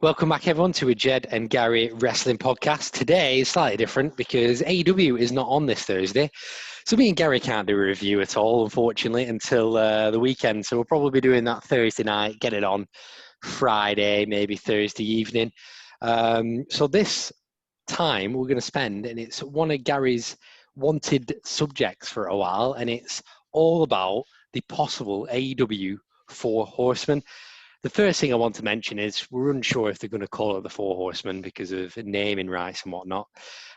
Welcome back, everyone, to a Jed and Gary wrestling podcast. Today is slightly different because AEW is not on this Thursday. So me and Gary can't do a review at all, unfortunately, until the weekend. So we'll probably be doing that Thursday night, get it on Friday, maybe Thursday evening. So this time we're going to spend, and it's one of Gary's wanted subjects for a while, and it's all about the possible AEW Four Horsemen. The first thing I want to mention is we're unsure if they're going to call it the Four Horsemen because of naming rights and whatnot.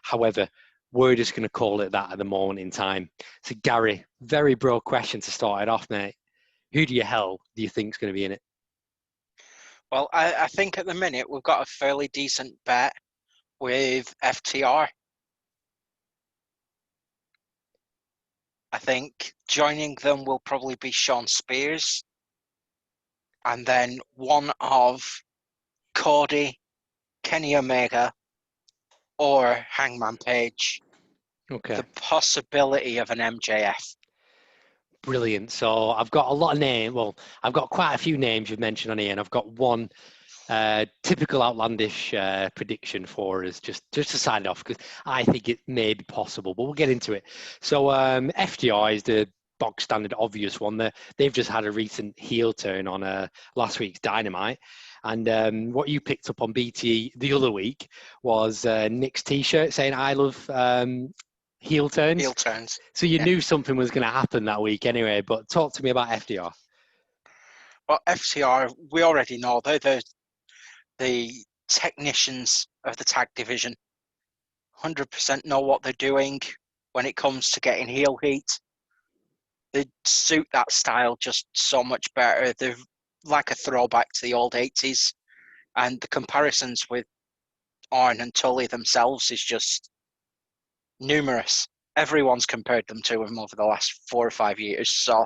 However, we're just going to call it that at the moment in time. So, Gary, very broad question to start it off, mate. Who do you think is going to be in it? Well, I think at the minute we've got a fairly decent bet with FTR. I think joining them will probably be Sean Spears. And then one of Cody, Kenny Omega, or Hangman Page. Okay. The possibility of an MJF. Brilliant. So I've got a lot of names. Well, I've got quite a few names you've mentioned on here, and I've got one typical outlandish prediction for us, just to sign it off, because I think it may be possible, but we'll get into it. So FTR is the bog standard obvious one. They've just had a recent heel turn on last week's Dynamite. And what you picked up on BT the other week was Nick's T-shirt saying, "I love heel turns." Heel turns. So you knew something was going to happen that week anyway, but talk to me about FTR. Well, FTR, we already know they're the technicians of the tag division. 100% know what they're doing when it comes to getting heel heat. They suit that style just so much better. They're like a throwback to the old 80s. And the comparisons with Arn and Tully themselves is just numerous. Everyone's compared them to them over the last 4 or 5 years. So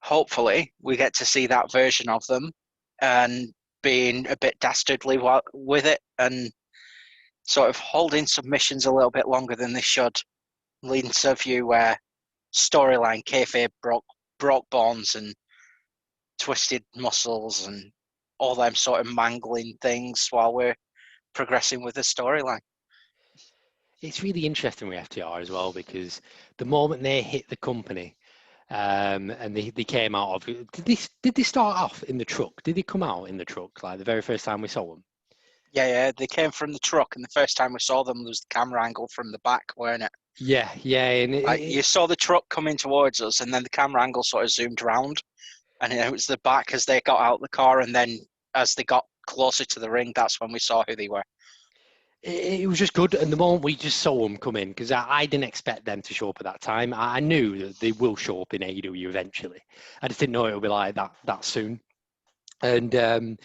hopefully we get to see that version of them and being a bit dastardly with it and sort of holding submissions a little bit longer than they should, leading to a few storyline kayfabe broke bones and twisted muscles and all them sort of mangling things while we're progressing with the storyline. It's really interesting with FTR as well, because the moment they hit the company, and they came out of, did they start off in the truck? Did they come out in the truck like the very first time we saw them? Yeah, they came from the truck, and the first time we saw them was the camera angle from the back, weren't it? Yeah, and you saw the truck coming towards us, and then the camera angle sort of zoomed round, and it was the back as they got out of the car, and then as they got closer to the ring, that's when we saw who they were. It was just good, and the moment we just saw them come in, because I didn't expect them to show up at that time. I knew that they will show up in AEW eventually. I just didn't know it would be like that soon. And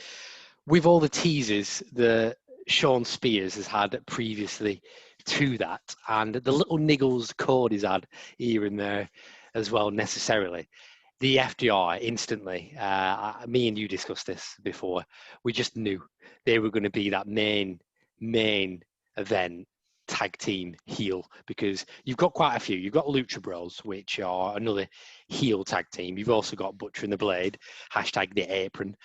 with all the teasers that Sean Spears has had previously to that, and the little niggles Cody's had here and there as well, necessarily, the FDR instantly, me and you discussed this before, we just knew they were going to be that main event tag team heel, because you've got quite a few. You've got Lucha Bros, which are another heel tag team. You've also got Butcher and the Blade, hashtag the apron,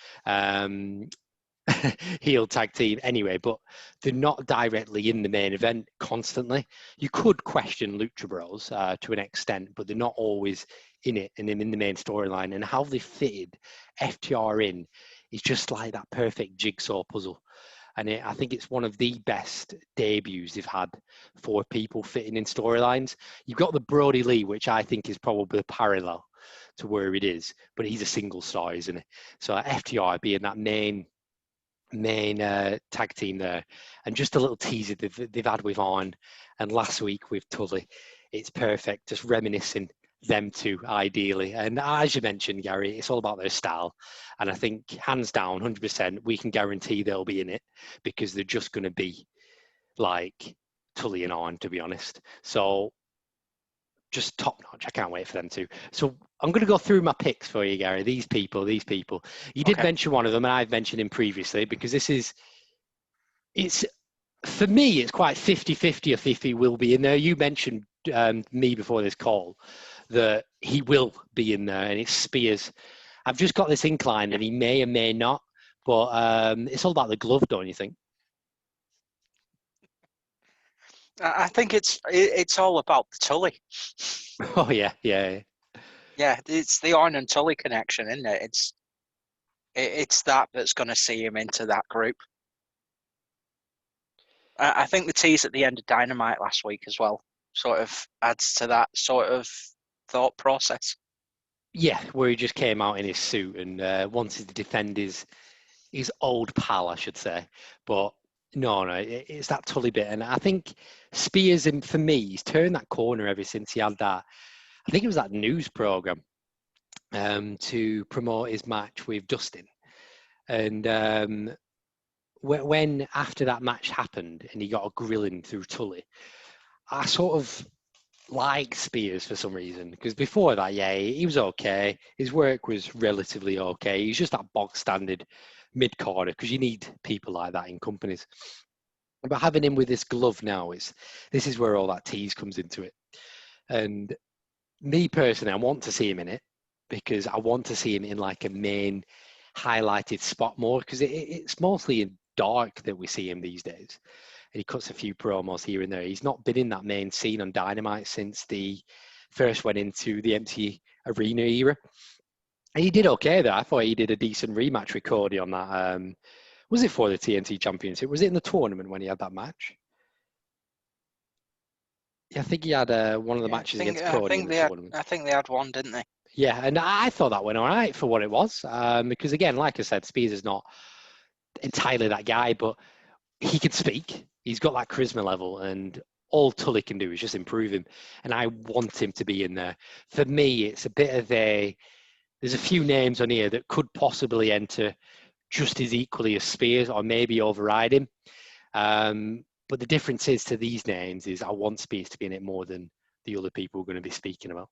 heel tag team anyway, but they're not directly in the main event constantly. You could question Lucha Bros to an extent, but they're not always in it and in the main storyline. And how they fitted FTR in is just like that perfect jigsaw puzzle. And I think it's one of the best debuts they've had for people fitting in storylines. You've got the Brody Lee, which I think is probably parallel to where it is, but he's a single star, isn't he? So FTR being that main tag team there, and just a little teaser they've had with Arn, and last week with Tully, it's perfect, just reminiscing them two ideally. And as you mentioned, Gary, it's all about their style, and I think hands down 100% we can guarantee they'll be in it, because they're just going to be like Tully and Arn, to be honest. So just top notch. I can't wait for them to. So I'm going to go through my picks for you, Gary. These people. You did mention one of them, and I've mentioned him previously, because it's for me, it's quite 50-50 if he will be in there. You mentioned me before this call that he will be in there, and it's Spears. I've just got this incline that he may or may not, But it's all about the glove, don't you think? I think it's all about the Tully. Oh yeah, yeah. Yeah, it's the Arn and Tully connection, isn't it? It's that that's going to see him into that group. I think the tease at the end of Dynamite last week as well sort of adds to that sort of thought process. Yeah, where he just came out in his suit and wanted to defend his old pal, I should say. But no, it's that Tully bit. And I think Spears, and for me, he's turned that corner ever since he had that, I think it was that news program to promote his match with Dustin. And when after that match happened and he got a grilling through Tully, I sort of liked Spears for some reason, because before that, yeah, he was okay. His work was relatively okay. He's just that bog standard mid corner, because you need people like that in companies. But having him with this glove now this is where all that tease comes into it. And me personally, I want to see him in it because I want to see him in like a main highlighted spot more, because it's mostly in dark that we see him these days. And he cuts a few promos here and there. He's not been in that main scene on Dynamite since the first went into the empty arena era. And he did okay there. I thought he did a decent rematch with Cody on that. Was it for the TNT Championship? Was it in the tournament when he had that match? Yeah, I think he had one of the matches against Cody in the tournament. I think they had one, didn't they? Yeah, and I thought that went all right for what it was. Because again, like I said, Spears is not entirely that guy, but he can speak. He's got that charisma level, and all Tully can do is just improve him. And I want him to be in there. For me, it's a bit of there's a few names on here that could possibly enter just as equally as Spears, or maybe override him. But the difference is to these names is I want Spears to be in it more than the other people we're going to be speaking about.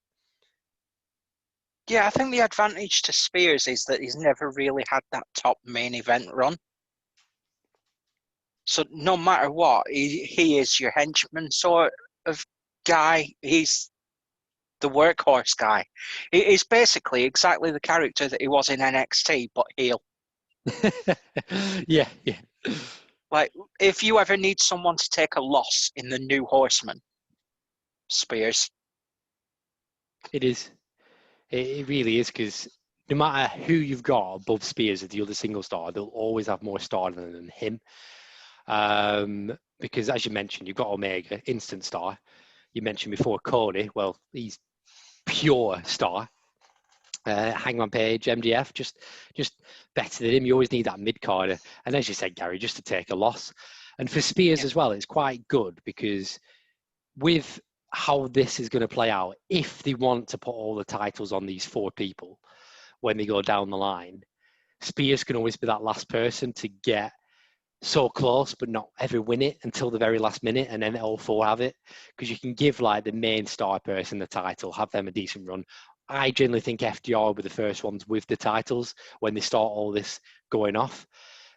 Yeah, I think the advantage to Spears is that he's never really had that top main event run. So no matter what, he is your henchman sort of guy. He's the workhorse guy. He's basically exactly the character that he was in NXT, but heel. Yeah. Like, if you ever need someone to take a loss in the new Horseman, Spears. It is. It really is, because no matter who you've got above Spears as the other single star, they'll always have more stardom than him. Because as you mentioned, you've got Omega, instant star. You mentioned before Cody, well, he's pure star. Hangman Page, MDF, just better than him. You always need that mid carder, and as you said, Gary, just to take a loss. And for Spears as well, it's quite good because with how this is going to play out, if they want to put all the titles on these four people when they go down the line, Spears can always be that last person to get so close but not ever win it until the very last minute, and then all four have it, because you can give like the main star person the title, have them a decent run. I generally think FDR will be the first ones with the titles when they start all this going off.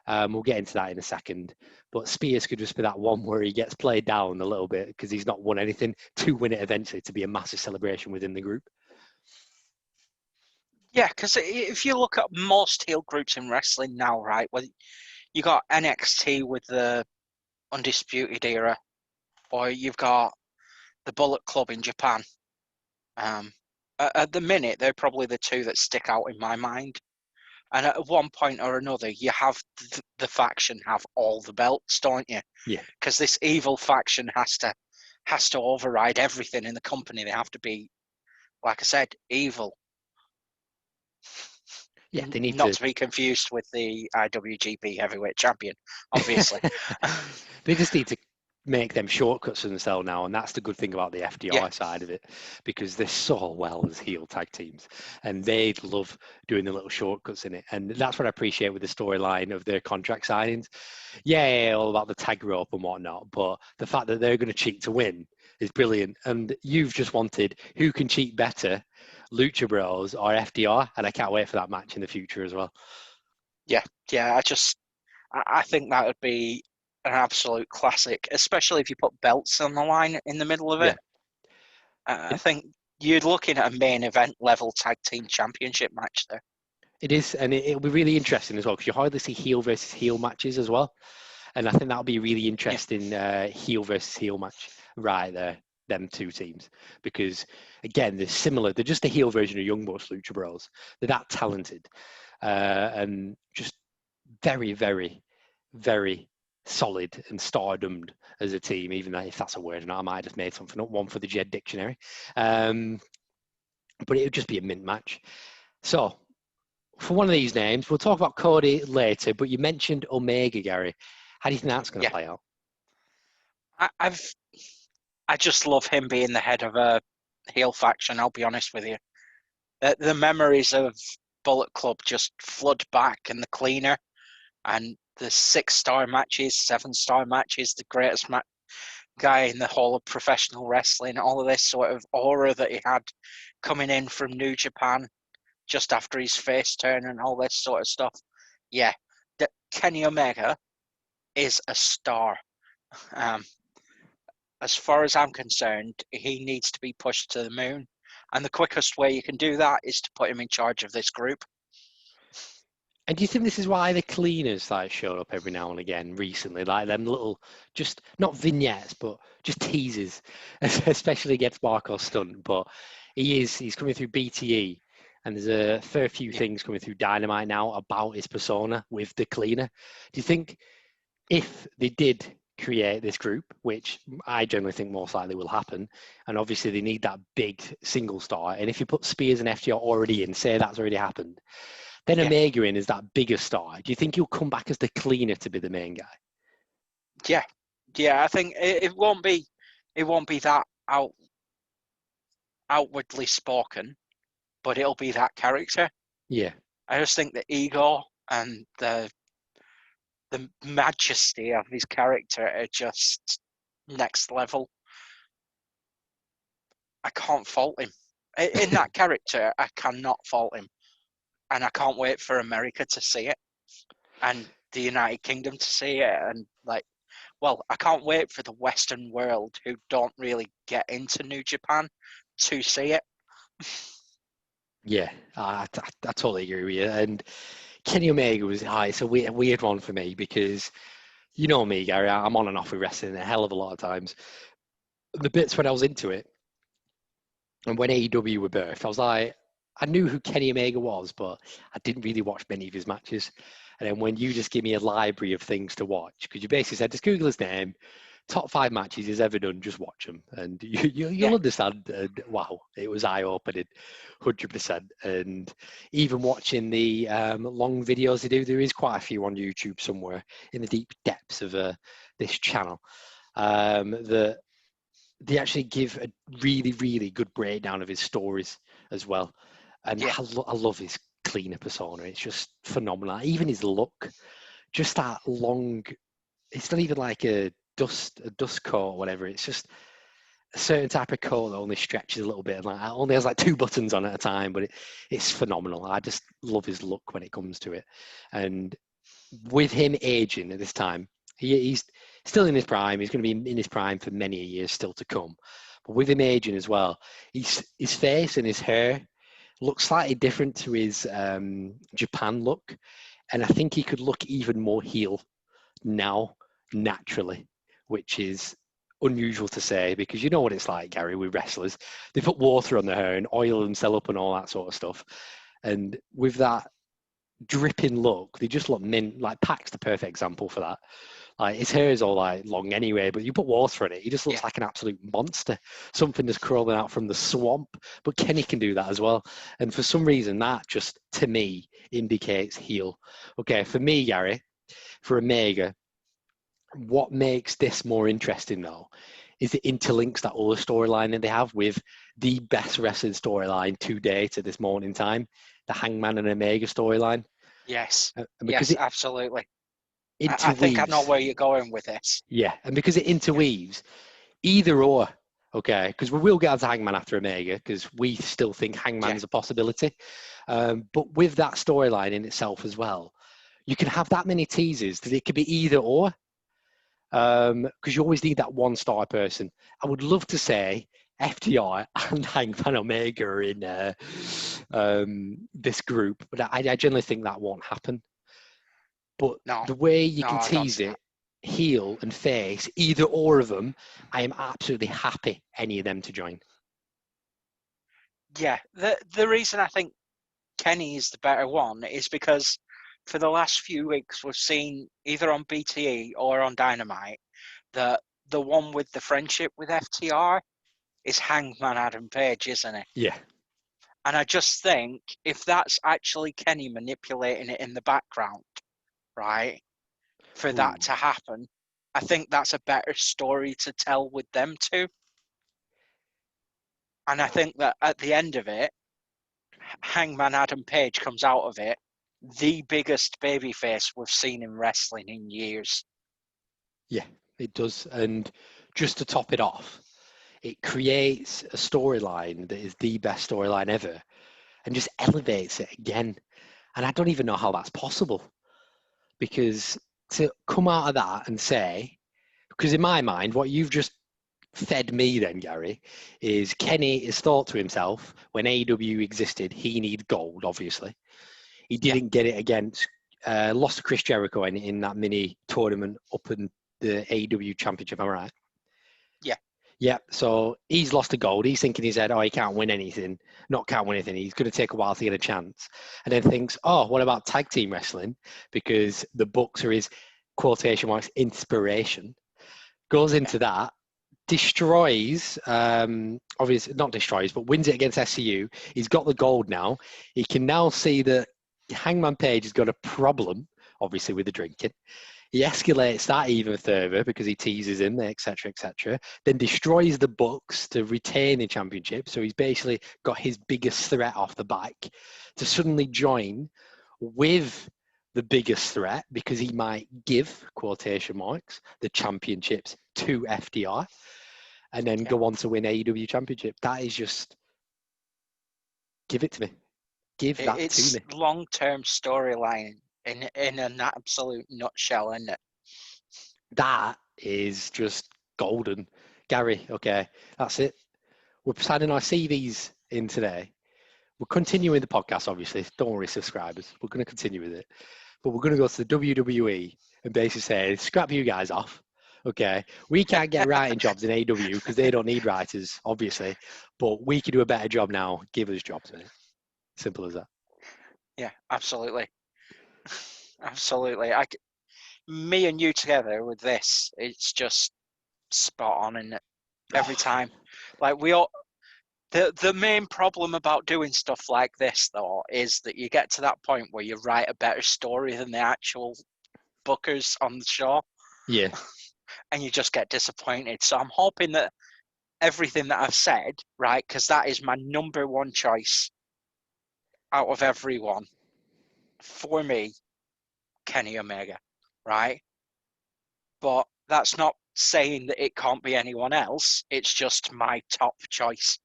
We'll get into that in a second. But Spears could just be that one where he gets played down a little bit because he's not won anything, to win it eventually to be a massive celebration within the group. Yeah, because if you look at most heel groups in wrestling now, right, well, you got NXT with the Undisputed Era, or you've got the Bullet Club in Japan. At the minute, they're probably the two that stick out in my mind. And at one point or another, you have the faction have all the belts, don't you? Yeah. Because this evil faction has to override everything in the company. They have to be, like I said, evil. Yeah, they need not to be confused with the IWGP Heavyweight Champion, obviously. They just need to make them shortcuts for themselves now, and that's the good thing about the FDR side of it, because they're so well as heel tag teams, and they love doing the little shortcuts in it, and that's what I appreciate with the storyline of their contract signings. Yeah, all about the tag rope and whatnot, but the fact that they're going to cheat to win is brilliant. And you've just wanted who can cheat better, Lucha Bros or FDR, and I can't wait for that match in the future as well. Yeah, I think that would be an absolute classic, especially if you put belts on the line in the middle of it. I think you're looking at a main event level tag team championship match there. It is, and it'll be really interesting as well because you hardly see heel versus heel matches as well, and I think that'll be a really interesting heel versus heel match right there. Them two teams, because again, they're similar. They're just a heel version of Young Bucks, Lucha Bros. They're that talented, and just very, very, very solid and star-domed as a team. Even though, if that's a word or not, I might have just made something up. One for the Jed dictionary, but it would just be a mint match. So, for one of these names, we'll talk about Cody later. But you mentioned Omega, Gary. How do you think that's going to play out? I just love him being the head of a heel faction. I'll be honest with you. The memories of Bullet Club just flood back, and the cleaner, and the 6-star matches, 7-star matches, the greatest guy in the whole of professional wrestling. All of this sort of aura that he had coming in from New Japan just after his face turn and all this sort of stuff. Yeah, Kenny Omega is a star. As far as I'm concerned, he needs to be pushed to the moon. And the quickest way you can do that is to put him in charge of this group. And do you think this is why the cleaners like showed up every now and again recently, like them little, just not vignettes, but just teasers, especially against Marco Stunt. But he's coming through BTE, and there's a fair few things coming through Dynamite now about his persona with the cleaner. Do you think if they did create this group, which I generally think most likely will happen, and obviously they need that big single star, and if you put Spears and FTR already in, say that's already happened, then Omega in is that bigger star. Do you think he'll come back as the cleaner to be the main guy? Yeah. I think it won't be that outwardly spoken, but it'll be that character. Yeah. I just think the ego and the majesty of his character are just next level. I can't fault him. In that character, I cannot fault him. And I can't wait for America to see it and the United Kingdom to see it. And I can't wait for the Western world who don't really get into New Japan to see it. Yeah, I totally agree with you. And Kenny Omega was it's a weird one for me because you know me, Gary, I'm on and off with wrestling a hell of a lot of times. The bits when I was into it and when AEW were birthed, I knew who Kenny Omega was, but I didn't really watch many of his matches. And then when you just give me a library of things to watch, because you basically said, just Google his name, top 5 matches he's ever done, just watch them. And you'll understand. And wow, it was eye-opening, 100%. And even watching the long videos they do, there is quite a few on YouTube somewhere in the deep depths of this channel that they actually give a really, really good breakdown of his stories as well. And I love his cleaner persona. It's just phenomenal. Even his look, just that long, it's not even like a dust coat or whatever. It's just a certain type of coat that only stretches a little bit. And only has 2 buttons on at a time, but it's phenomenal. I just love his look when it comes to it. And with him aging at this time, he's still in his prime. He's going to be in his prime for many years still to come. But with him aging as well, his face and his hair looks slightly different to his Japan look. And I think he could look even more heel now, naturally, which is unusual to say because you know what it's like, Gary, with wrestlers. They put water on their hair and oil themselves up and all that sort of stuff. And with that dripping look, they just look mint. Like Pac's the perfect example for that. Like his hair is all long anyway, but you put water on it, he just looks like an absolute monster. Something that's crawling out from the swamp. But Kenny can do that as well. And for some reason, that just to me indicates heel. Okay, for me, Gary, for Omega, what makes this more interesting though is it interlinks that other storyline that they have with the best wrestling storyline to date at this moment in time, the Hangman and Omega storyline. Yes, yes, absolutely. Interweaves. I think I know where you're going with this. Yeah, and because it interweaves, either or, okay, because we will get to Hangman after Omega because we still think Hangman's a possibility. But with that storyline in itself as well, you can have that many teasers that it could be either or. Because you always need that 1-star person. I would love to say FTR and Hangman Omega are in this group, but I generally think that won't happen. But No, the way you no, can I don't tease see that. it, heel and face, either or of them, I am absolutely happy any of them to join. Yeah, the reason I think Kenny is the better one is because for the last few weeks we've seen either on BTE or on Dynamite that the one with the friendship with FTR is Hangman Adam Page, isn't it? Yeah. And I just think if that's actually Kenny manipulating it in the background, right, for that Ooh. to happen, I think that's a better story to tell with them two. And I think that at the end of it, Hangman Adam Page comes out of it the biggest babyface we've seen in wrestling in years. Yeah, it does. And just to top it off, it creates a storyline that is the best storyline ever and just elevates it again. And I don't even know how that's possible, because to come out of that and say, because in my mind, what you've just fed me then, Gary, is Kenny has thought to himself, when AEW existed, he needs gold, obviously. He Yeah, didn't get it against, lost to Chris Jericho in that mini tournament up in the AEW Championship, am I right? yeah, Yeah, so he's lost to gold. He's thinking in his head, oh, he can't win anything. Not can't win anything. He's going to take a while to get a chance. And then thinks, oh, what about tag team wrestling? Because the books are his quotation marks inspiration. Goes yeah, into that, destroys, obviously not destroys, but wins it against SCU. He's got the gold now. He can now see that Hangman Page has got a problem, obviously, with the drinking. He escalates that even further because he teases him, etc., etc. Then destroys the Bucks to retain the championship. So he's basically got his biggest threat off the back to suddenly join with the biggest threat, because he might give, quotation marks, the championships to FDR and then yeah. go on to win AEW championship. That is just, give it to me. Give that to It's me. long-term storyline in an absolute nutshell, isn't it? That is just golden. Gary, okay, that's it. We're signing our CVs in today. We're continuing the podcast, obviously. Don't worry, subscribers. We're going to continue with it. But we're going to go to the WWE and basically say, scrap you guys off. Okay. We can't get writing jobs in AEW because they don't need writers, obviously. But we can do a better job now. Give us jobs, mate. Simple as that. Yeah, absolutely, absolutely. Me and you together with this, it's just spot on, isn't it? Every time, like we all. The main problem about doing stuff like this, though, is that you get to that point where you write a better story than the actual bookers on the show, Yeah. and you just get disappointed. So I'm hoping that everything that I've said, right, because that is my number one choice out of everyone, for me, Kenny Omega, right? But that's not saying that it can't be anyone else. It's just my top choice.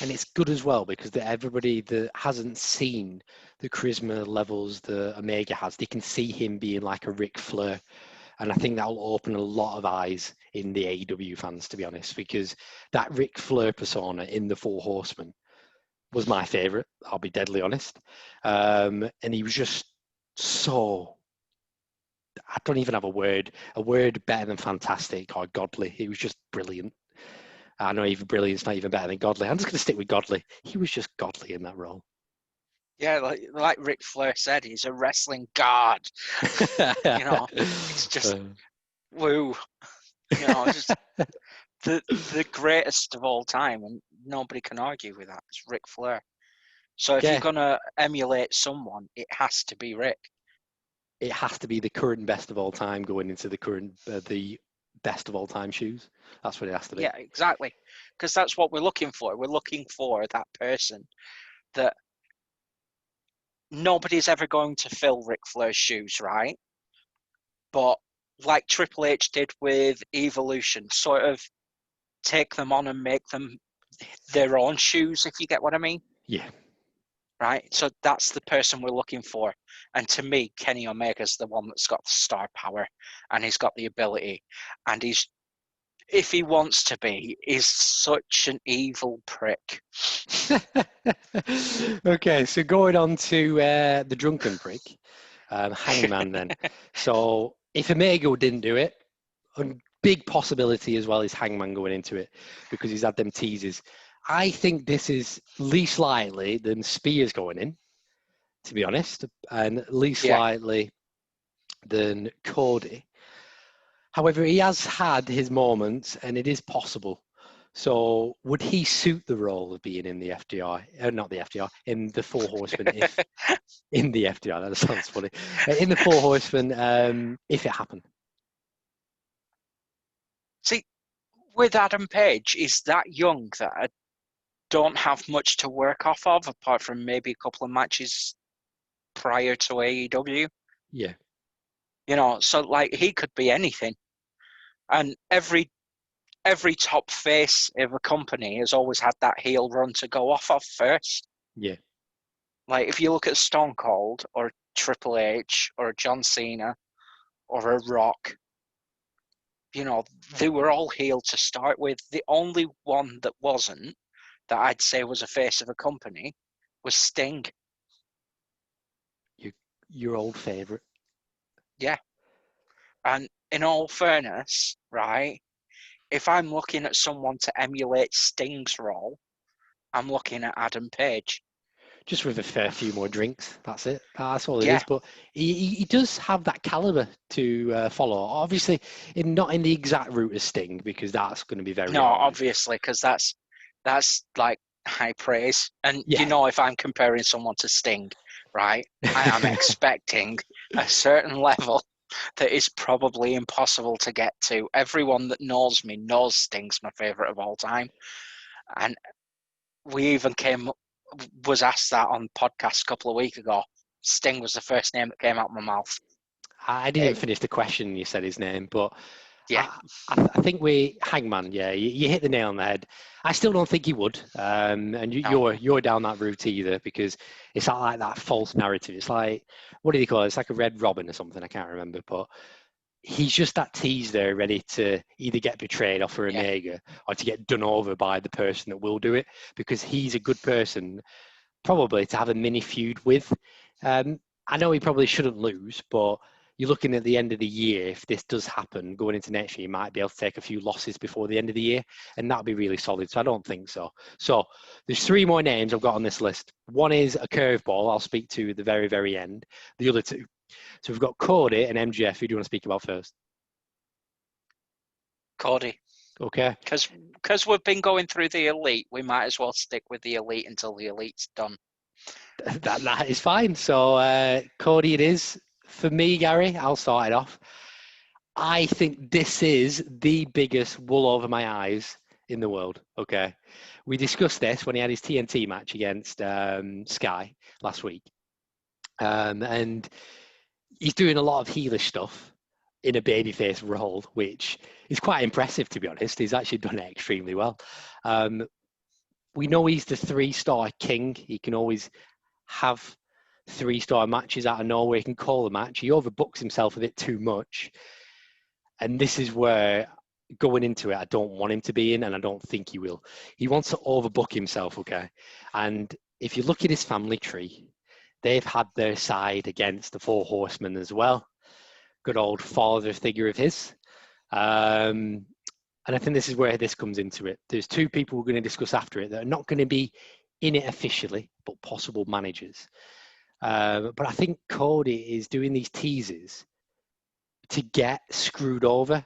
And it's good as well because everybody that hasn't seen the charisma levels that Omega has, they can see him being like a Ric Flair. And I think that'll open a lot of eyes in the AEW fans, to be honest, because that Ric Flair persona in the Four Horsemen was my favourite. I'll be deadly honest. And he was just so, I don't even have a word better than fantastic or godly. He was just brilliant. I know even brilliant's not even better than godly. I'm just going to stick with godly. He was just godly in that role. Yeah, like Ric Flair said, he's a wrestling god. It's just woo. Just the greatest of all time, and nobody can argue with that. It's Ric Flair. So if you're Yeah, gonna emulate someone, it has to be Rick. it has to be the current best of all time going into the best of all time shoes. That's what it has to be. Yeah, exactly. Because that's what we're looking for. We're looking for that person that nobody's ever going to fill Ric Flair's shoes, right? But like Triple H did with Evolution, sort of take them on and make them their own shoes, if you get what I mean. Yeah, Right? So that's the person we're looking for. And to me, Kenny Omega's the one that's got the star power and he's got the ability and if he wants to be, is such an evil prick. Okay, so going on to the drunken prick, Hangman then. So if Omega didn't do it, a big possibility as well is Hangman going into it because he's had them teases. I think this is least likely than Spears going in, to be honest, and least Yeah. likely than Cody. However, he has had his moments, and it is possible. So, would he suit the role of being in the FDI? Not the FDI, in the Four Horsemen, if in the FDI, that sounds funny. In the Four Horsemen, if it happened. See, with Adam Page, he's that young that I don't have much to work off of, apart from maybe a couple of matches prior to AEW. Yeah. You know, so like he could be anything. And every top face of a company has always had that heel run to go off of first. Yeah. Like if you look at Stone Cold or Triple H or John Cena or a Rock, you know, they were all heel to start with. The only one that wasn't, that I'd say was a face of a company, was Sting. Your old favourite. Yeah. And in all fairness, right, if I'm looking at someone to emulate Sting's role, I'm looking at Adam Page. Just with a fair few more drinks. That's it. That's all it Yeah. is. But he does have that caliber to follow. Obviously, not in the exact route as Sting, because that's going to be very No, hard. obviously, because that's like high praise. And Yeah. you know, if I'm comparing someone to Sting, right, I am expecting a certain level that is probably impossible to get to. Everyone that knows me knows Sting's my favourite of all time. And we even was asked that on podcast a couple of weeks ago. Sting was the first name that came out of my mouth. I didn't finish the question. You said his name, but Yeah. I think Hangman. Yeah, you hit the nail on the head. I still don't think he would, and you're down that route either because it's not like that false narrative. It's like, what do they call it? It's like a Red Robin or something. I can't remember, but he's just that tease there, ready to either get betrayed off for Omega or to get done over by the person that will do it because he's a good person, probably to have a mini feud with. I know he probably shouldn't lose, but you're looking at the end of the year. If this does happen going into next year, you might be able to take a few losses before the end of the year, and that'll be really solid. So I don't think so. So there's three more names I've got on this list. One is a curveball I'll speak to at the very, very end. The other two. So we've got Cody and MJF. Who do you want to speak about first? Cody. Okay. Because we've been going through the Elite, we might as well stick with the Elite until the Elite's done. That is fine. So Cody it is. For me, Gary, I'll start it off. I think this is the biggest wool over my eyes in the world. Okay. We discussed this when he had his TNT match against Sky last week. And he's doing a lot of heelish stuff in a babyface role, which is quite impressive, to be honest. He's actually done it extremely well. We know he's the 3-star king. He can always have 3-star matches out of nowhere. He can call a match. He overbooks himself a bit too much. And this is where, going into it, I don't want him to be in, and I don't think he will. He wants to overbook himself, okay? And if you look at his family tree, they've had their side against the Four Horsemen as well. Good old father figure of his. And I think this is where this comes into it. There's two people we're going to discuss after it that are not going to be in it officially, but possible managers. But I think Cody is doing these teases to get screwed over.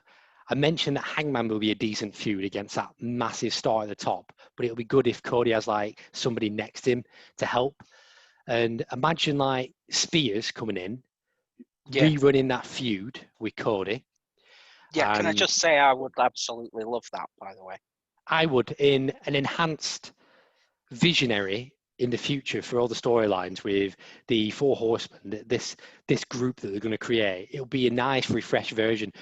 I mentioned that Hangman will be a decent feud against that massive star at the top, but it'll be good if Cody has like somebody next to him to help. And imagine like Spears coming in, rerunning that feud with Cody. Yeah, can I just say I would absolutely love that, by the way. I would, in an enhanced visionary in the future for all the storylines with the Four Horsemen, this group that they're going to create. It'll be a nice, refreshed version.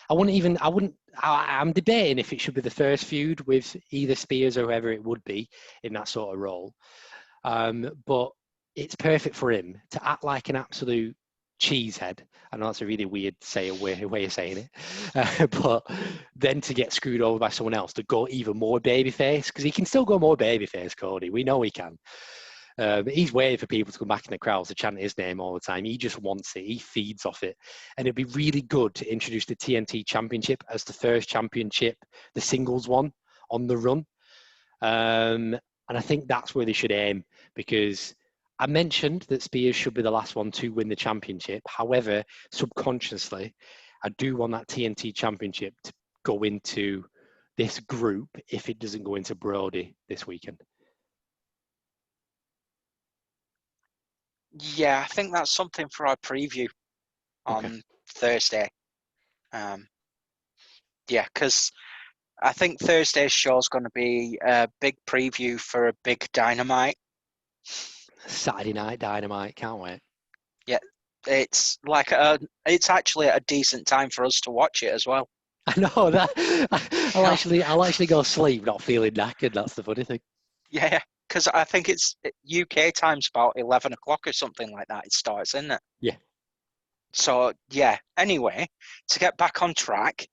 I'm debating if it should be the first feud with either Spears or whoever it would be in that sort of role. But it's perfect for him to act like an absolute cheesehead. I know that's a really weird way of saying it, but then to get screwed over by someone else to go even more babyface, because he can still go more babyface, Cody. We know he can. He's waiting for people to come back in the crowds to chant his name all the time. He just wants it. He feeds off it. And it'd be really good to introduce the TNT Championship as the first championship, the singles one on the run. And I think that's where they should aim, because I mentioned that Spears should be the last one to win the championship. However, subconsciously, I do want that TNT Championship to go into this group if it doesn't go into Brody this weekend. Yeah, I think that's something for our preview on Thursday. Yeah, because I think Thursday's show is going to be a big preview for a big Dynamite. Saturday Night Dynamite, can't wait. Yeah, it's like it's actually a decent time for us to watch it as well. I know that. I'll actually go sleep not feeling knackered. That's the funny thing. Yeah, because I think it's UK time's about 11 o'clock or something like that. It starts, isn't it? Yeah. So yeah. Anyway, to get back on track,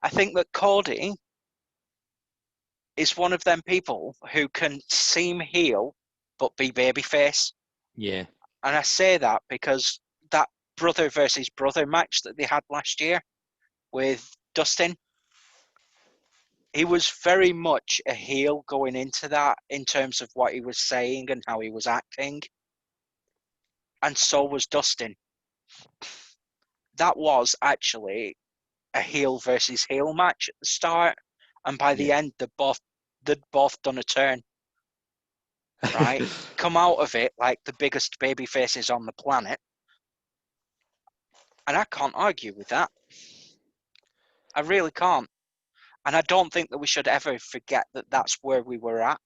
I think that Cody is one of them people who can seem heel but be babyface. Yeah. And I say that because that brother versus brother match that they had last year with Dustin, he was very much a heel going into that in terms of what he was saying and how he was acting. And so was Dustin. That was actually a heel versus heel match at the start. And by the end, they'd both done a turn. Right? Come out of it like the biggest baby faces on the planet. And I can't argue with that. I really can't. And I don't think that we should ever forget that that's where we were at.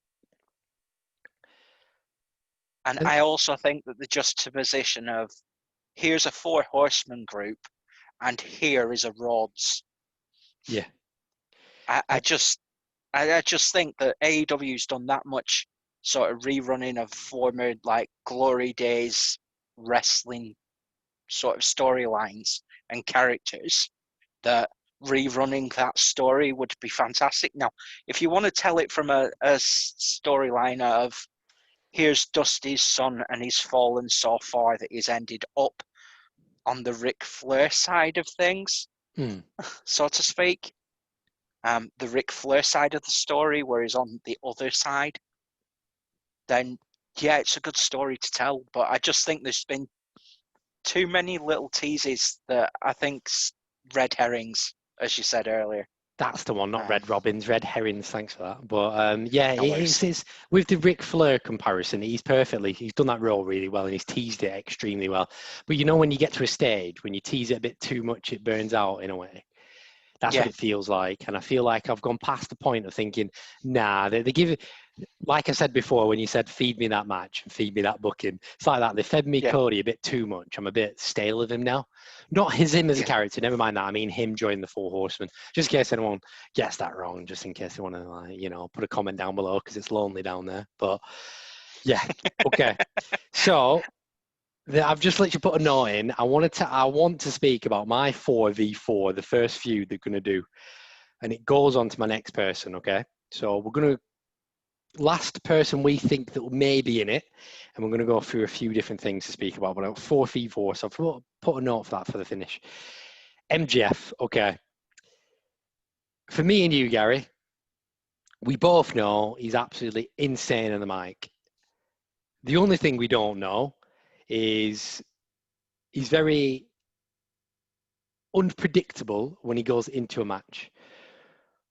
And I also think that the juxtaposition of here's a 4 horseman group and here is a Rhodes. Yeah. I just think that AEW's done that much sort of rerunning of former like glory days wrestling sort of storylines and characters that rerunning that story would be fantastic. Now, if you want to tell it from a storyline of here's Dusty's son and he's fallen so far that he's ended up on the Ric Flair side of things, so to speak, the Ric Flair side of the story where he's on the other side, then yeah, it's a good story to tell. But I just think there's been too many little teases that I think's red herrings, as you said earlier. That's the one, not Red Robins, Red Herrings. Thanks for that. But yeah, No it's with the Ric Flair comparison, he's done that role really well and he's teased it extremely well. But you know, when you get to a stage, when you tease it a bit too much, it burns out in a way. That's what it feels like. And I feel like I've gone past the point of thinking, nah, they give it, like I said before, when you said, feed me that match and feed me that booking, it's like that. They fed me Cody a bit too much. I'm a bit stale of him now. Not him as a character, never mind that. I mean him joining the 4 Horsemen. Just in case anyone gets that wrong, just in case they want to, put a comment down below because it's lonely down there. But yeah, okay. So I've just literally put a note in. I want to speak about my 4v4, the first feud they're going to do. And it goes on to my next person, okay? So we're going to, last person we think that may be in it, and we're going to go through a few different things to speak about. But 4v4, so I've put a note for that for the finish. MJF, okay. For me and you, Gary, we both know he's absolutely insane on the mic. The only thing we don't know is he's very unpredictable when he goes into a match.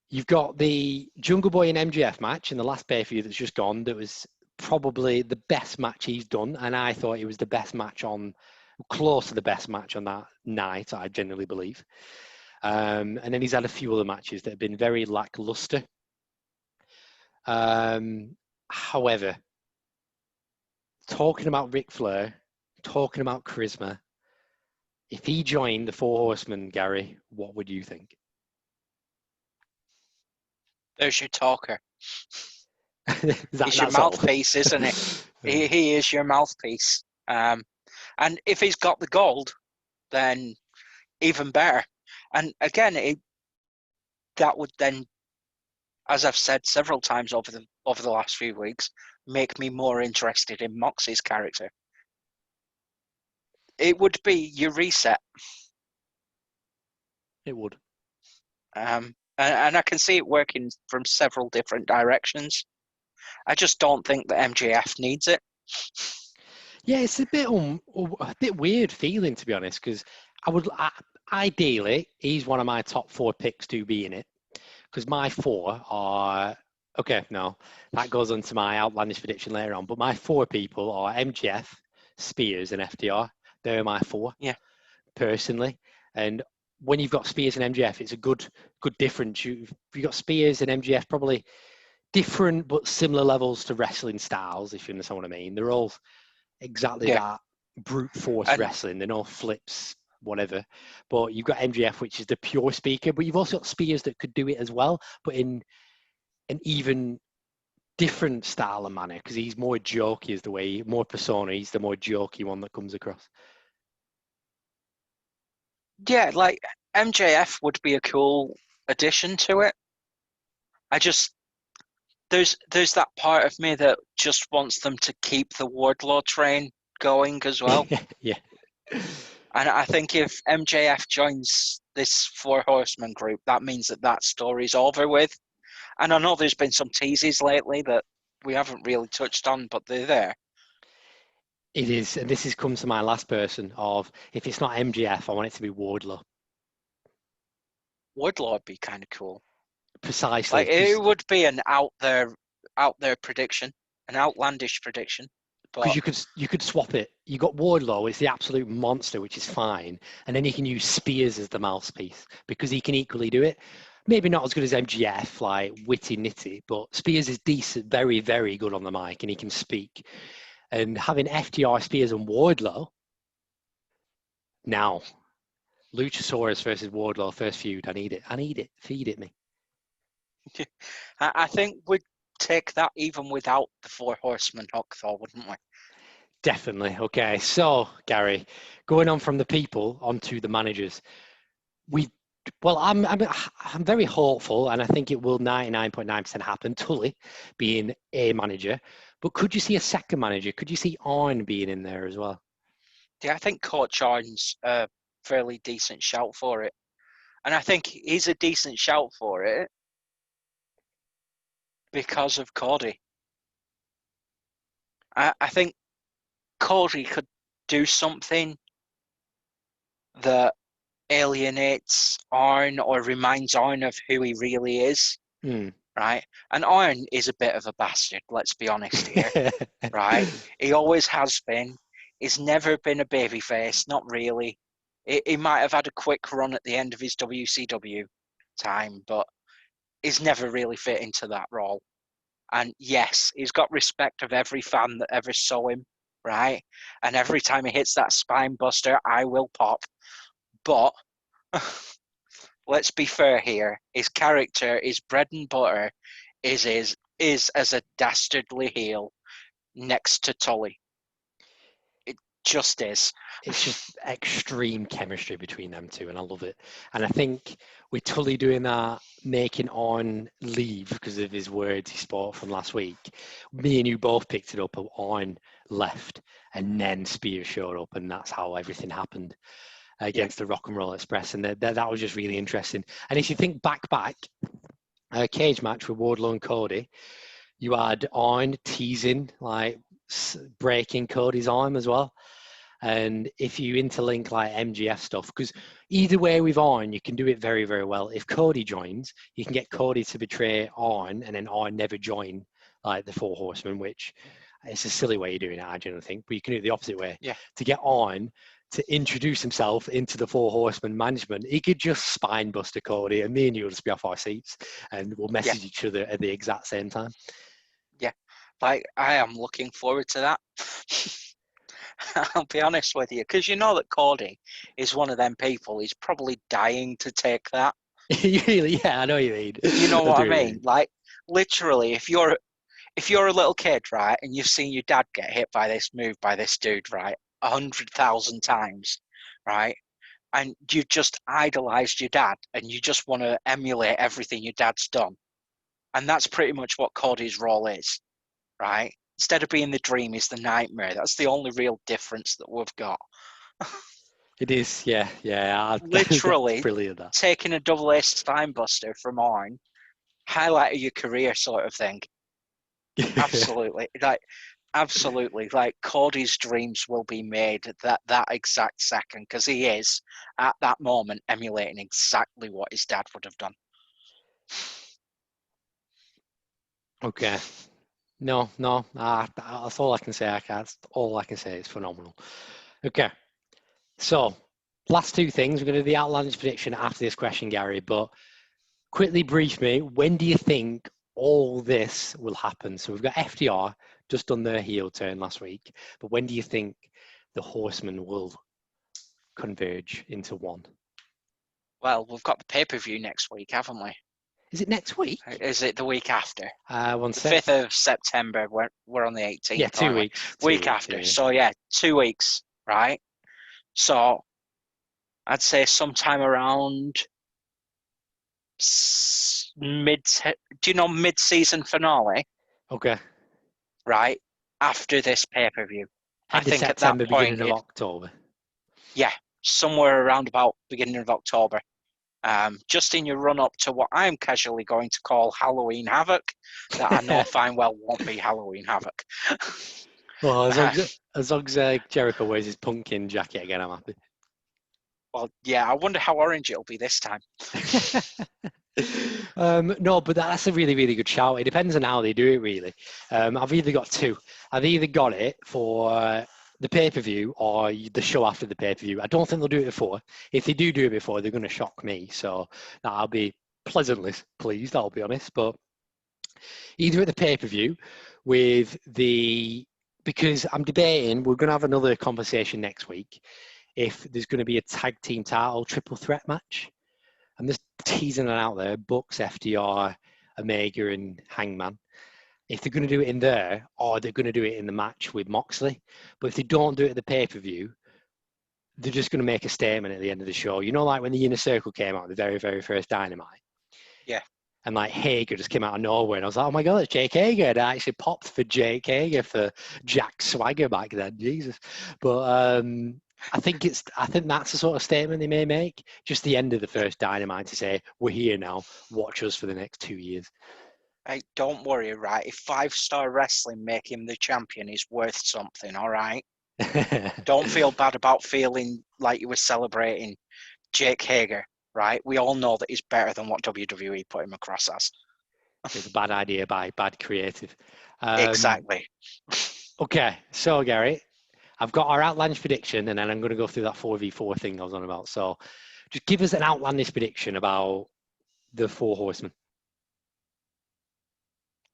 You've got the Jungle Boy and MJF match in the last pay-per-view that's just gone. That was probably the best match he's done, and I thought it was the best match close to the best match on that night, I genuinely believe. And then he's had a few other matches that have been very lackluster. However, talking about Ric Flair, talking about charisma, if he joined the 4 Horsemen, Gary, what would you think? There's your talker. He's your mouthpiece, isn't it? He is your mouthpiece. And if he's got the gold, then even better. And again, that would then, as I've said several times over the last few weeks, make me more interested in Moxie's character. It would be your reset. It would. And I can see it working from several different directions. I just don't think that MJF needs it. Yeah, it's a bit weird feeling, to be honest, because ideally he's one of my top 4 picks to be in it, because my 4 are okay. No, that goes on to my outlandish prediction later on. But my 4 people are MGF, Spears, and FDR. They're my 4, Yeah, personally. And when you've got Spears and MGF, it's a good difference. You've got Spears and MGF, probably different but similar levels to wrestling styles, if you understand what I mean. They're all exactly yeah, that brute force and wrestling. They're no flips, whatever. But you've got MGF, which is the pure speaker, but you've also got Spears that could do it as well, but in an even different style and manner, because he's more jokey, is the way, more persona. He's the more jokey one that comes across. yeah, like MJF would be a cool addition to it. I just there's that part of me that just wants them to keep the Wardlaw train going as well. Yeah. And I think if MJF joins this Four Horsemen group, that means that story's over with. And I know there's been some teases lately that we haven't really touched on, but they're there. It is, and this comes to my last person of, if it's not MGF, I want it to be Wardlow. Wardlaw would be kind of cool. Precisely. Like it would be an out there prediction, an outlandish prediction. Because But you could swap it. You got Wardlow, it's the absolute monster, which is fine, and then you can use Spears as the mouthpiece because he can equally do it. Maybe not as good as MGF, like witty nitty, but Spears is decent, very, very good on the mic, and he can speak. And having FTR, Spears, and Wardlow, now Luchasaurus versus Wardlow, first feud. I need it. Feed it me. I think we'd take that even without the Four Horsemen hook, though, wouldn't we? Definitely. Okay. So, Gary, going on from the people onto the managers, I'm very hopeful, and I think it will 99.9% happen. Tully being a manager, but could you see a second manager? Could you see Arn being in there as well? Yeah, I think Coach Arn's a fairly decent shout for it. And I think he's a decent shout for it because of Cody. I think Cody could do something that alienates Arn or reminds Arn of who he really is, right? And Arn is a bit of a bastard, let's be honest here, right? He always has been. He's never been a babyface, not really. He might have had a quick run at the end of his WCW time, but he's never really fit into that role. And yes, he's got respect of every fan that ever saw him, right? And every time he hits that spine buster, I will pop. But let's be fair here. His character, his bread and butter, is as a dastardly heel next to Tully. It just is. It's just extreme chemistry between them two, and I love it. And I think with Tully doing that, making On leave because of his words he spoke from last week, me and you both picked it up. On left, and then Spears showed up, and that's how everything happened against the Rock and Roll Express, and that was just really interesting. And if you think back, a cage match with Wardlow and Cody, you had On teasing, like breaking Cody's arm as well. And if you interlink like MGF stuff, because either way with On, you can do it very, very well. If Cody joins, you can get Cody to betray On, and then On never join like the Four Horsemen, which it's a silly way of doing it, I generally think. But you can do it the opposite way. Yeah. To get On to introduce himself into the Four Horsemen management, he could just spine buster Cody, and me and you will just be off our seats, and we'll message each other at the exact same time. Yeah, like I am looking forward to that. I'll be honest with you, because you know that Cody is one of them people. He's probably dying to take that. Really? Yeah, I know you mean. You know what I mean? Like literally, if you're a little kid, right, and you've seen your dad get hit by this move by this dude, right, 100,000 times, right? And you just idolized your dad and you just want to emulate everything your dad's done. And that's pretty much what Cody's role is, right? Instead of being the dream, he's the nightmare. That's the only real difference that we've got. It is, yeah. That's Literally brilliant, that. taking a double A Spinebuster from Orn, highlight of your career sort of thing. Absolutely. Absolutely. Like, Cody's dreams will be made that exact second, because he is, at that moment, emulating exactly what his dad would have done. Okay. No, that's all I can say. That's all I can say. It's phenomenal. Okay. So, last two things. We're going to do the outlandish prediction after this question, Gary, but quickly brief me. When do you think all this will happen? So we've got FDR just done their heel turn last week, but when do you think the Horsemen will converge into one? Well, we've got the pay-per-view next week, haven't we? Is it next week? Is it the week after? One The sec. 5th of September, we're on the 18th. Yeah, 2 aren't we? weeks. Week after. So, yeah, 2 weeks, right? So, I'd say sometime around mid-season finale? Okay. Right? After this pay-per-view. I End of think September, at that point, beginning of October. yeah, somewhere around about beginning of October. Just in your run-up to what I'm casually going to call Halloween Havoc, that I know fine well won't be Halloween Havoc. Well, as long as Jericho wears his pumpkin jacket again, I'm happy. Well, yeah, I wonder how orange it'll be this time. No, but that's a really, really good shout. It depends on how they do it, really. I've either got two. I've either got it for the pay-per-view or the show after the pay-per-view. I don't think they'll do it before. If they do it before, they're going to shock me. So I'll be pleasantly pleased, I'll be honest. But either at the pay-per-view because I'm debating, we're going to have another conversation next week if there's going to be a tag team title triple threat match. I'm just teasing it out there. Bucks, FDR, Omega, and Hangman. If they're going to do it in there, or they're going to do it in the match with Moxley. But if they don't do it at the pay-per-view, they're just going to make a statement at the end of the show. You know, like when the Inner Circle came out, the very, very first Dynamite. Yeah. And like Hager just came out of nowhere, and I was like, "Oh my god, it's Jake Hager!" And I actually popped for Jake Hager for Jack Swagger back then, Jesus. But I think that's the sort of statement they may make. Just the end of the first Dynamite to say, "We're here now. Watch us for the next 2 years." Hey, don't worry, right? If 5-star wrestling make him the champion, he's worth something, all right? Don't feel bad about feeling like you were celebrating Jake Hager, right? We all know that he's better than what WWE put him across as. It's a bad idea by bad creative. Exactly. Okay, so Gary, I've got our outlandish prediction, and then I'm going to go through that 4v4 thing I was on about. So just give us an outlandish prediction about the Four Horsemen.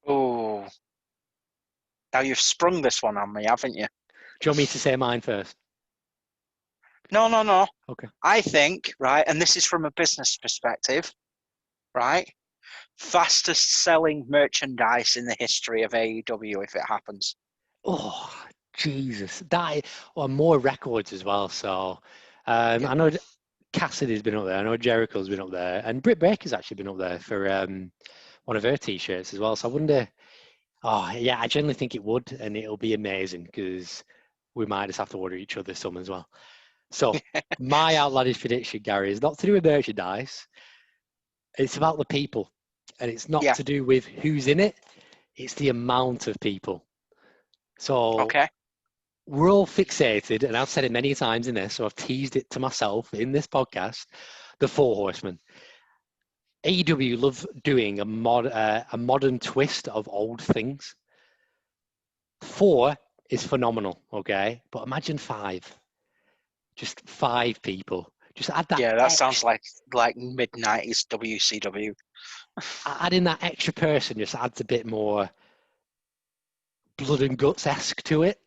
Oh, now you've sprung this one on me, haven't you? Do you want me to say mine first? No. Okay. I think, right, and this is from a business perspective, right? Fastest selling merchandise in the history of AEW if it happens. Oh, Jesus. More records as well. So I know Cassidy's been up there. I know Jericho's been up there. And Britt Baker's actually been up there for one of her T-shirts as well. So I wonder, I generally think it would. And it'll be amazing because we might just have to order each other some as well. So my outlandish prediction, Gary, is not to do with merchandise. It's about the people. And it's not to do with who's in it. It's the amount of people. So we're all fixated, and I've said it many times in this, so I've teased it to myself in this podcast, the Four Horsemen. AEW love doing a modern twist of old things. 4 is phenomenal, okay? But imagine 5. Just 5 people. Just add that. Yeah, that sounds like mid-90s WCW. Adding that extra person just adds a bit more blood and guts-esque to it.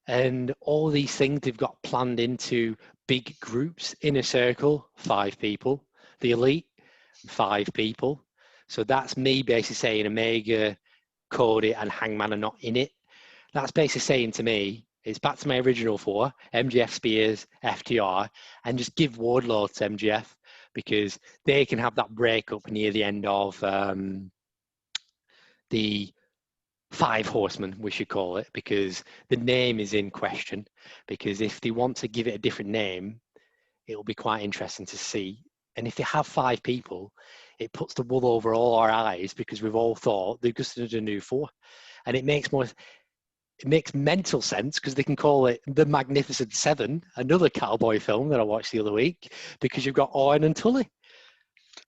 And all these things they've got planned into big groups. Inner Circle, 5 people. The Elite, 5 people. So that's me basically saying Omega, Cody, and Hangman are not in it. That's basically saying to me, It's back to my original 4, MGF, Spears, FTR, and just give Wardlow to MGF because they can have that breakup near the end of the 5 Horsemen, we should call it, because the name is in question. Because if they want to give it a different name, it'll be quite interesting to see. And if they have 5 people, it puts the wool over all our eyes because we've all thought they've just done a new 4. And it makes mental sense because they can call it The Magnificent Seven, another cowboy film that I watched the other week, because you've got Owen and Tully.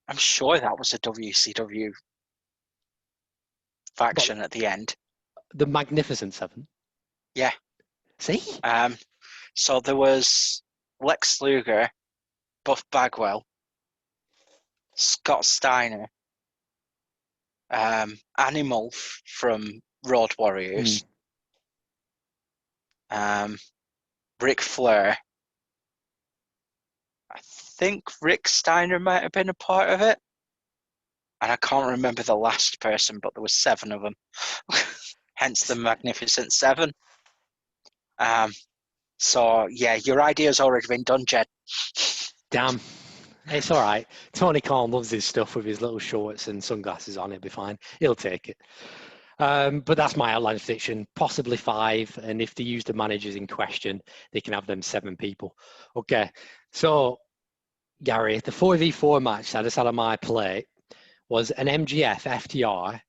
I'm sure that was a WCW faction at the end. The Magnificent Seven? Yeah. See? So there was Lex Luger, Buff Bagwell, Scott Steiner, Animal from Road Warriors, Ric Flair. I think Rick Steiner might have been a part of it. And I can't remember the last person, but there were 7 of them. Hence the Magnificent 7. So, yeah, your idea's already been done, Jed. Damn. It's all right. Tony Khan loves his stuff with his little shorts and sunglasses on. It'll be fine. He'll take it. But that's my outline fiction, possibly 5. And if they use the managers in question, they can have them 7 people. Okay. So, Gary, the 4v4 match I just had on my plate was an MGF FTR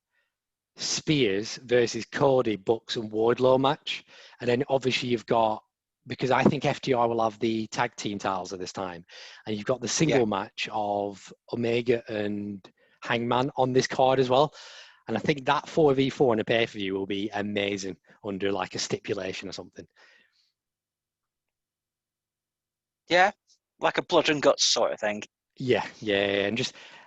Spears versus Cody, Bucks, and Wardlow match. And then obviously you've got, because I think FTR will have the tag team titles at this time, and you've got the single match of Omega and Hangman on this card as well. And I think that 4v4 in a pay-per-view will be amazing under like a stipulation or something. Yeah, like a blood and guts sort of thing. Yeah.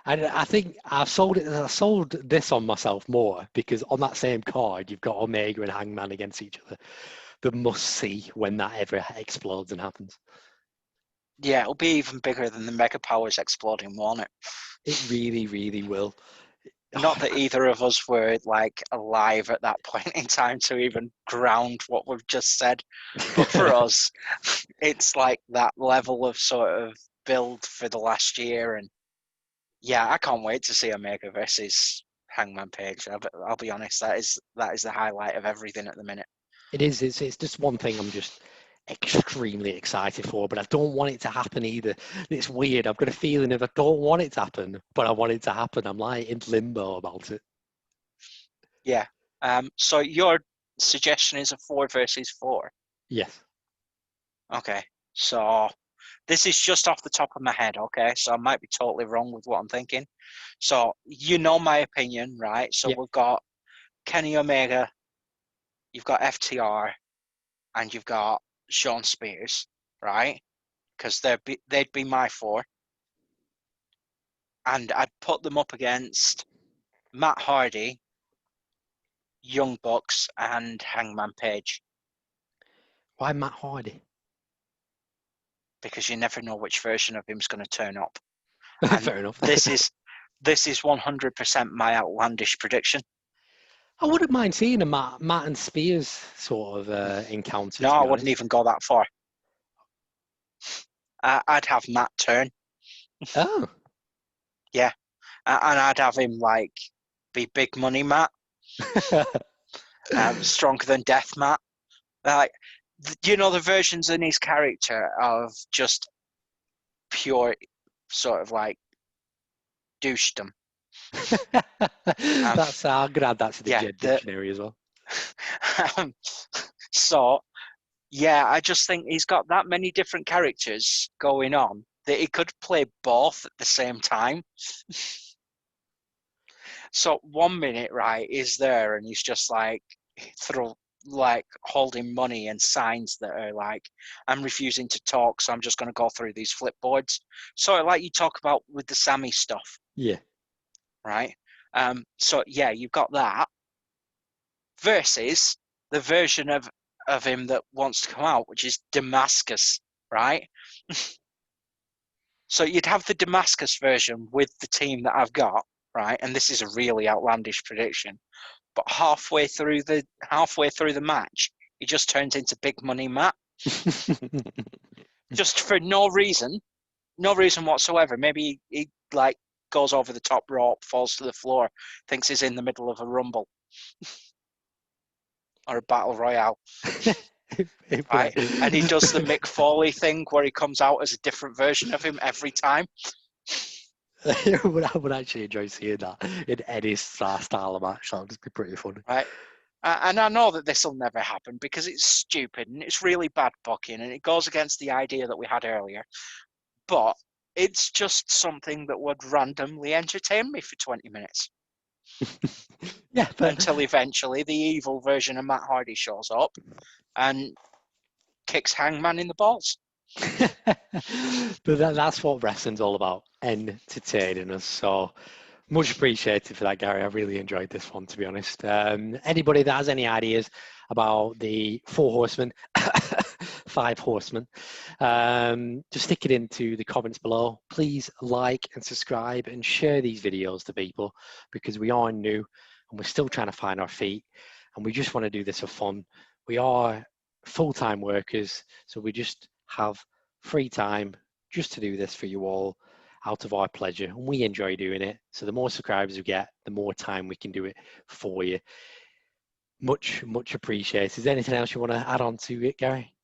And I think I sold this on myself more because on that same card you've got Omega and Hangman against each other. The must see when that ever explodes and happens. Yeah, it'll be even bigger than the Mega Powers exploding, won't it? It really, really will. Not that either of us were like alive at that point in time to even ground what we've just said. But for us, it's like that level of sort of build for the last year. And yeah, I can't wait to see Omega versus Hangman Page. I'll be honest, that is the highlight of everything at the minute. It is. It's just one thing I'm just extremely excited for, but I don't want it to happen either. It's weird. I've got a feeling if I don't want it to happen, but I want it to happen, I'm like in limbo about it. Yeah. So your suggestion is a 4 versus 4? Yes. Okay. So this is just off the top of my head, okay? So I might be totally wrong with what I'm thinking. So you know my opinion, right? So we've got Kenny Omega, you've got FTR, and you've got Sean Spears, right? Because they'd be my 4. And I'd put them up against Matt Hardy, Young Bucks, and Hangman Page. Why Matt Hardy? Because you never know which version of him's going to turn up. Fair enough. This is 100% my outlandish prediction. I wouldn't mind seeing a Matt and Spears sort of encounter. No, I wouldn't even go that far. I'd have Matt turn. Oh. Yeah. And I'd have him like be big money Matt. Stronger than death Matt. Like, you know, the versions in his character of just pure sort of like douchedom. That's I'm gonna add that to the dictionary as well. So yeah, I just think he's got that many different characters going on that he could play both at the same time. So 1 minute, right, he's there and he's just like holding money and signs that are like, I'm refusing to talk, so I'm just going to go through these flipboards. Sort of like you talk about with the Sammy stuff. Yeah. Right? So yeah, you've got that versus the version of him that wants to come out, which is Damascus, right? So you'd have the Damascus version with the team that I've got, right? And this is a really outlandish prediction. But halfway through the match, he just turns into Big Money Matt. Just for no reason whatsoever. Maybe he like goes over the top rope, falls to the floor, thinks he's in the middle of a rumble or a battle royale. Right? And he does the Mick Foley thing where he comes out as a different version of him every time. I would actually enjoy seeing that in any style of match. That would just be pretty funny. Right. And I know that this will never happen because it's stupid and it's really bad booking and it goes against the idea that we had earlier. But it's just something that would randomly entertain me for 20 minutes. Yeah, but until eventually the evil version of Matt Hardy shows up and kicks Hangman in the balls. but that's what wrestling's all about, entertaining us. So much appreciated for that, Gary. I really enjoyed this one, to be honest. Anybody that has any ideas about the 4 horsemen, 5 horsemen, just stick it into the comments below. Please like and subscribe and share these videos to people, because we are new and we're still trying to find our feet, and we just want to do this for fun. We are full-time workers, so we just have free time just to do this for you all out of our pleasure, and we enjoy doing it. So the more subscribers we get, the more time we can do it for you. Much appreciated. Is there anything else you want to add on to it, Gary?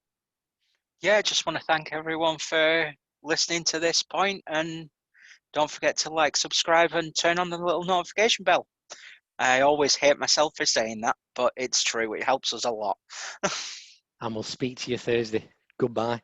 Yeah, just want to thank everyone for listening to this point, and don't forget to like, subscribe, and turn on the little notification bell. I always hate myself for saying that, but it's true. It helps us a lot. And we'll speak to you Thursday. Goodbye.